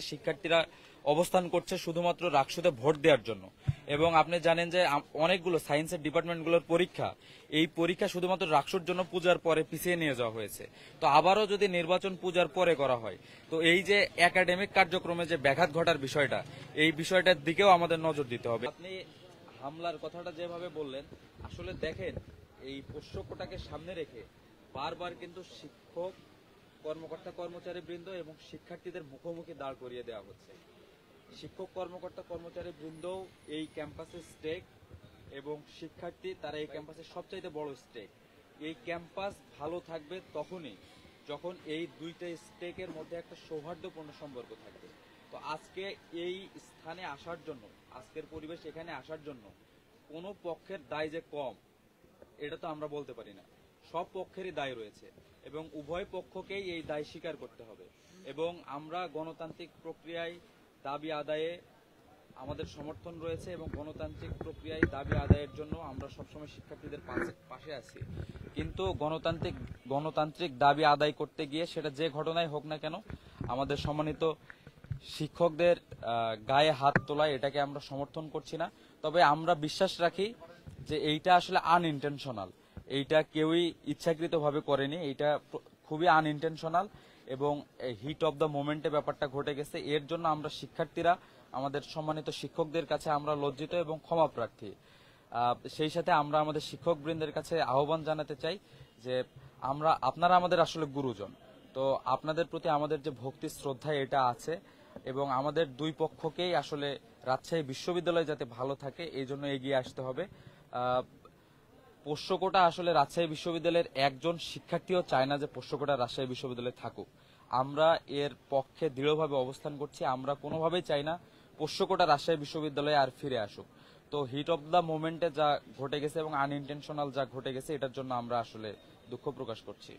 শিক্ষার্থীরা অবস্থান করছে শুধুমাত্র রাকসুতে ভোট দেওয়ার জন্য। এবং আপনি জানেন যে অনেকগুলো সায়েন্সের ডিপার্টমেন্টগুলোর পরীক্ষা, এই পরীক্ষা শুধুমাত্র রাকসুর জন্য পূজার পরে পিছিয়ে নিয়ে যাওয়া হয়েছে। তো আবারও যদি নির্বাচন পূজার পরে করা হয়, তো এই যে একাডেমিক কার্যক্রমে যে ব্যাঘাত ঘটার বিষয়টা, এই বিষয়টার দিকেও আমাদের নজর দিতে হবে। আপনি হামলার কথাটা যেভাবে বললেন, আসলে দেখেন এই পোষ্যকটাকে সামনে রেখে বারবার কিন্তু শিক্ষক, কর্মকর্তা কর্মচারী বৃন্দ এবং শিক্ষার্থীদের মুখোমুখি দাঁড় করিয়ে দেওয়া হচ্ছে। শিক্ষক কর্মকর্তা কর্মচারী বৃন্দ এই ক্যাম্পাসের স্টেক এবং শিক্ষার্থী তারা এই ক্যাম্পাসের সবচাইতে বড় স্টেক। এই ক্যাম্পাস ভালো থাকবে তখনই যখন এই দুইটা স্টেকের মধ্যে একটা সৌহার্দ্যপূর্ণ সম্পর্ক থাকবে। তো আজকে এই স্থানে আসার জন্য, আজকের পরিবেশ এখানে আসার জন্য কোনো পক্ষের দায় যে কম, এটা তো আমরা বলতে পারি না। সব পক্ষেরই দায় রয়েছে এবং উভয় পক্ষকেই এই দায় স্বীকার করতে হবে। এবং আমরা গণতান্ত্রিক প্রক্রিয়ায় দাবি আদায়ে আমাদের সমর্থন রয়েছে এবং গণতান্ত্রিক প্রক্রিয়ায় দাবি আদায়ের জন্য আমরা সবসময় শিক্ষার্থীদের পাশে আছি। কিন্তু গণতান্ত্রিক দাবি আদায় করতে গিয়ে সেটা যে ঘটনাই হোক না কেন, আমাদের সম্মানিত শিক্ষকদের গায়ে হাত তোলা, এটাকে আমরা সমর্থন করছি না। তবে আমরা বিশ্বাস রাখি যে এইটা আসলে আনইনটেনশনাল, এইটা কেউই ইচ্ছাকৃতভাবে করেনি, এইটা খুবই আনইনটেনশনাল এবং হিট অফ দ্য মোমেন্টে ব্যাপারটা ঘটে গেছে। এর জন্য আমরা শিক্ষার্থীরা, আমাদের সম্মানিত শিক্ষকদের কাছে আমরা লজ্জিত এবং ক্ষমা প্রার্থী। সেই সাথে আমরা আমাদের শিক্ষকবৃন্দের কাছে আহ্বান জানাতে চাই যে আপনারা আমাদের আসলে গুরুজন, তো আপনাদের প্রতি আমাদের যে ভক্তি শ্রদ্ধা এটা আছে এবং আমাদের দুই পক্ষকেই আসলে রাজশাহী বিশ্ববিদ্যালয় যাতে ভালো থাকে এই জন্য এগিয়ে আসতে হবে। পোষ্যকোটা আসলে রাজশাহী বিশ্ববিদ্যালয়ের একজন শিক্ষার্থীও চায় না যে পোষ্যকোটা রাজশাহী বিশ্ববিদ্যালয়ে থাকুক। আমরা এর পক্ষে দৃঢ়ভাবে অবস্থান করছি। আমরা কোনোভাবেই চাই না পোষ্যকোটা রাজশাহী বিশ্ববিদ্যালয়ে আর ফিরে আসুক। তো হিট অফ দ্য মোমেন্টে যা ঘটে গেছে এবং আনইনটেনশনাল যা ঘটে গেছে, এটার জন্য আমরা আসলে দুঃখ প্রকাশ করছি।